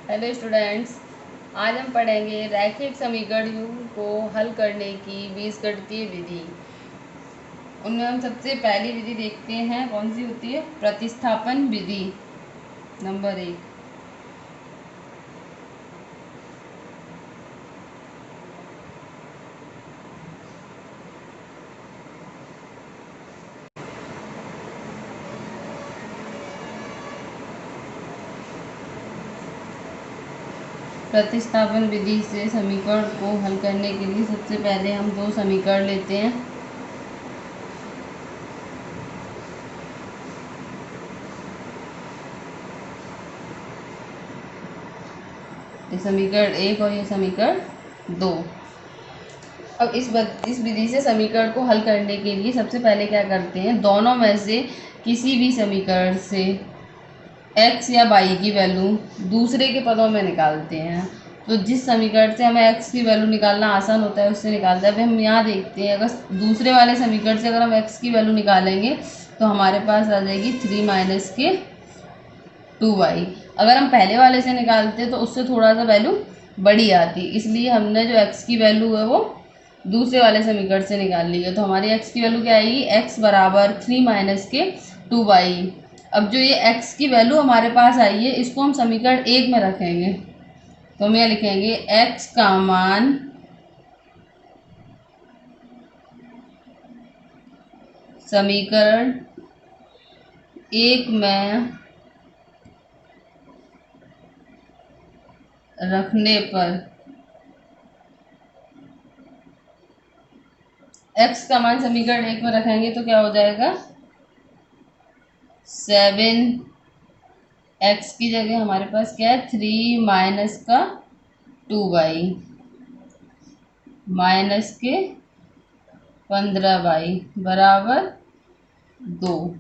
Hello students, आज हम पढ़ेंगे रैखिक समीकरणों को हल करने की बीजगणितीय विधि। उनमें हम सबसे पहली विधि देखते हैं, कौन सी होती है? प्रतिस्थापन विधि नंबर 1। प्रतिस्थापन विधि से समीकरण को हल करने के लिए सबसे पहले हम दो समीकरण लेते हैं। ये समीकरण 1 और ये समीकरण 2। अब इस विधि से समीकरण को हल करने के लिए सबसे पहले क्या करते हैं, दोनों में से किसी भी समीकरण से x या y की वैल्यू दूसरे के पदों में निकालते हैं। तो जिस समीकरण से हमें x की वैल्यू निकालना आसान होता है उससे निकालते हैं। अभी हम यहाँ देखते हैं, अगर दूसरे वाले समीकरण से अगर हम x की वैल्यू निकालेंगे तो हमारे पास आ जाएगी 3 माइनस के 2y। अगर हम पहले वाले से निकालते तो उससे थोड़ा सा वैल्यू बड़ी आती, इसलिए हमने जो x की वैल्यू है वो दूसरे वाले समीकरण से निकाल ली है। तो हमारी x की वैल्यू क्या आएगी? x बराबर 3 माइनस के 2y। अब जो ये x की वैल्यू हमारे पास आई है इसको हम समीकरण 1 में रखेंगे। तो हम यह लिखेंगे x का मान समीकरण 1 में रखने पर x का मान समीकरण 1 में रखेंगे तो क्या हो जाएगा? 7x की जगह हमारे पास क्या है? 3 माइनस का 2y माइनस के 15y बराबर 2।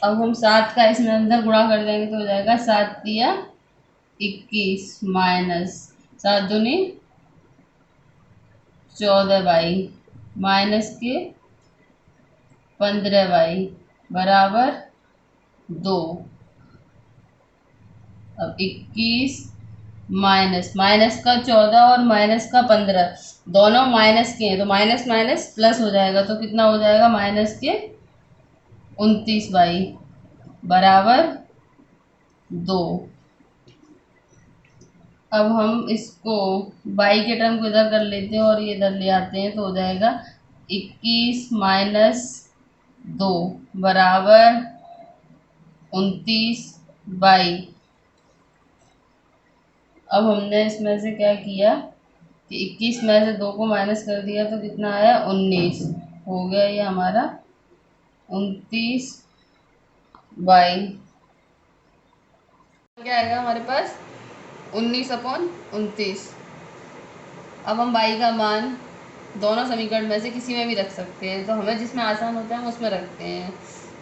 अब हम 7 का इसमें अंदर गुणा कर देंगे तो हो जाएगा 7 तिया 21 माइनस 7 दूनी 14y माइनस के 15y बराबर 2। अब 21 माइनस माइनस का 14 और माइनस का 15 दोनों माइनस के हैं, तो माइनस माइनस प्लस हो जाएगा। तो कितना हो जाएगा? माइनस के 29y बराबर 2। अब हम इसको y के टर्म को इधर कर लेते हैं और ये इधर ले आते हैं तो हो जाएगा 21 माइनस 2 बराबर 29y। अब हमने इसमें से क्या किया कि 21 में से 2 को माइनस कर दिया तो कितना आया? 19 हो गया ये हमारा 29y। क्या आएगा हमारे पास? 19/29। अब हम y का मान दोनों समीकरण में से किसी में भी रख सकते हैं, तो हमें जिसमें आसान होता है हम उसमें रखते हैं।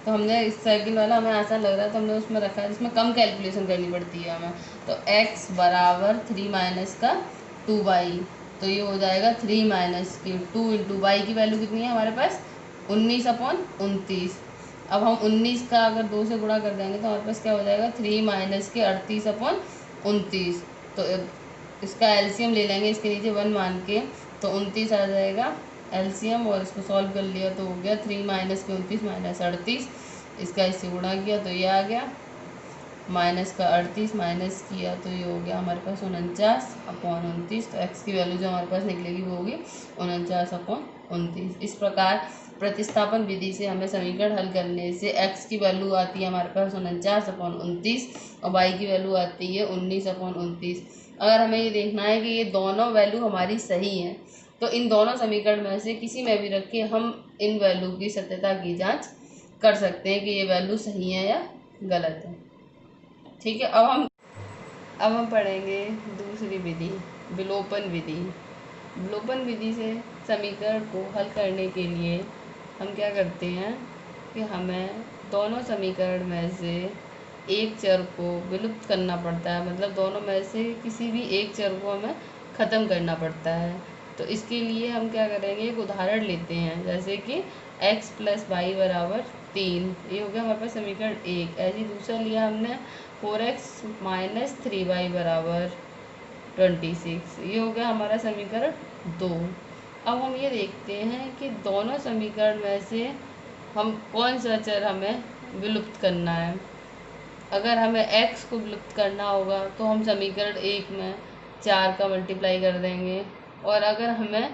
तो हमने इस साइकिल वाला हमें आसान लग रहा है तो हमने उसमें रखा है जिसमें कम कैलकुलेशन करनी पड़ती है हमें। तो x बराबर 3 माइनस का 2y, तो ये हो जाएगा 3 माइनस के 2 इंटू वाई की वैल्यू कितनी है हमारे पास? 19/29। अब हम 19 का अगर 2 से गुणा कर देंगे तो हमारे पास क्या हो जाएगा? 3 माइनस के 38/29। तो इसका एलसीएम ले लेंगे, इसके नीचे 1 मान के, तो 29 आ जाएगा एलसीएम, और इसको सॉल्व कर लिया तो हो गया 3 माइनस के 29 माइनस 38। इसका इससे गुणा किया तो ये आ गया, माइनस का 38 माइनस किया तो ये हो गया हमारे पास 49/29। तो एक्स की वैल्यू जो हमारे पास निकलेगी वो होगी 49/29। इस प्रकार प्रतिस्थापन विधि से हमें समीकरण हल करने से x की वैल्यू आती है हमारे पास 49/29 और y की वैल्यू आती है 19/29। अगर हमें ये देखना है कि ये दोनों वैल्यू हमारी सही हैं तो इन दोनों समीकरण में से किसी में भी रख के हम इन वैल्यू की सत्यता की जांच कर सकते हैं कि ये वैल्यू सही है या गलत है। ठीक है, अब हम पढ़ेंगे दूसरी विधि, विलोपन विधि। विलोपन विधि से समीकरण को हल करने के लिए हम क्या करते हैं कि हमें दोनों समीकरण में से एक चर को विलुप्त करना पड़ता है, मतलब दोनों में से किसी भी एक चर को हमें ख़त्म करना पड़ता है। तो इसके लिए हम क्या करेंगे, एक उदाहरण लेते हैं, जैसे कि x + y बराबर 3। ये हो गया हमारे पास समीकरण 1। ऐसे ही दूसरा लिया हमने 4x माइनस 3y बराबर 26। ये हो गया हमारा समीकरण 2। अब हम ये देखते हैं कि दोनों समीकरण में से हम कौन सा चर हमें विलुप्त करना है। अगर हमें x को विलुप्त करना होगा तो हम समीकरण 1 में 4 का मल्टीप्लाई कर देंगे, और अगर हमें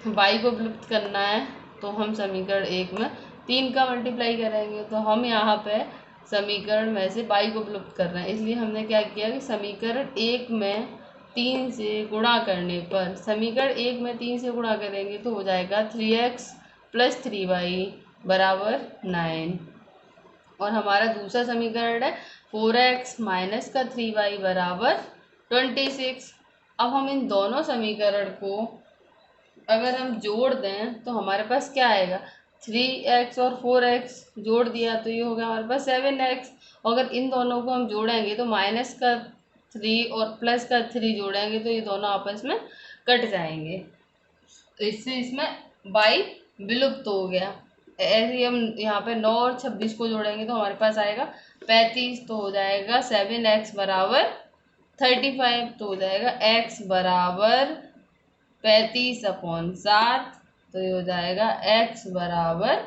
y को विलुप्त करना है तो हम समीकरण 1 में 3 का मल्टीप्लाई करेंगे। तो हम यहाँ पे समीकरण में से y को विलुप्त कर रहे हैं, इसलिए हमने क्या किया कि समीकरण 1 में 3 से गुणा करने पर, समीकरण 1 में 3 से गुणा करेंगे तो हो जाएगा 3x प्लस 3y बराबर 9। और हमारा दूसरा समीकरण है 4x माइनस का 3y बराबर 26। अब हम इन दोनों समीकरण को अगर हम जोड़ दें तो हमारे पास क्या आएगा, 3x और 4x जोड़ दिया तो ये हो गया हमारे पास 7x। अगर इन दोनों को हम जोड़ेंगे तो माइनस का 3 और प्लस का 3 जोड़ेंगे तो ये दोनों आपस में कट जाएंगे, तो इससे इसमें y विलुप्त हो गया। ऐसे ही हम यहाँ पे 9 और 26 को जोड़ेंगे तो हमारे पास आएगा 35। तो हो जाएगा 7x बराबर 35। तो हो जाएगा x बराबर 35/7। तो ये हो जाएगा x बराबर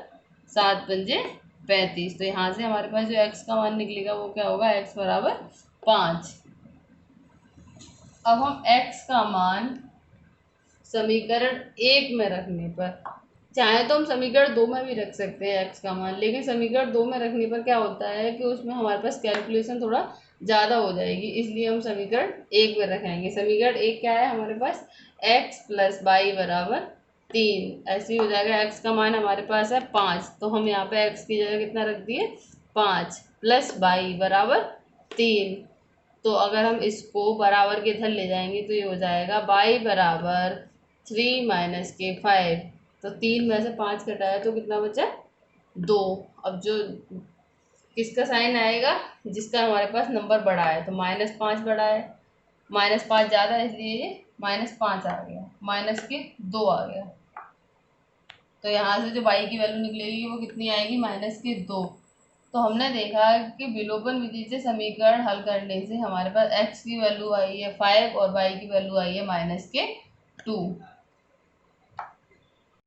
7 पंजे 35। तो यहाँ से हमारे पास जो x का मान निकलेगा वो क्या होगा, x बराबर 5। अब हम x का मान समीकरण 1 में रखने पर, चाहे तो हम समीकरण 2 में भी रख सकते हैं x का मान, लेकिन समीकरण 2 में रखने पर क्या होता है कि उसमें हमारे पास कैलकुलेशन थोड़ा ज़्यादा हो जाएगी, इसलिए हम समीकरण 1 में रखेंगे। समीकरण 1 क्या है हमारे पास, x प्लस वाई बराबर 3। ऐसे ही हो जाएगा, x का मान हमारे पास है 5, तो हम यहाँ पे x की जगह कितना रख दिए 5, प्लस वाई बराबर 3। तो अगर हम इसको बराबर के इधर ले जाएंगे तो ये हो जाएगा y बराबर 3 माइनस के 5। तो 3 में से 5 घटाया तो कितना बचा, 2। अब जो किसका साइन आएगा, जिसका हमारे पास नंबर बड़ा है, तो -5 बड़ा है, -5 ज़्यादा है, इसलिए ये -5 आ गया, माइनस के 2 आ गया। तो यहाँ से जो y की वैल्यू निकलेगी वो कितनी आएगी, -2। तो हमने देखा कि विलोपन विधि से समीकरण हल करने से हमारे पास x की वैल्यू आई है 5 और y की वैल्यू आई है -2।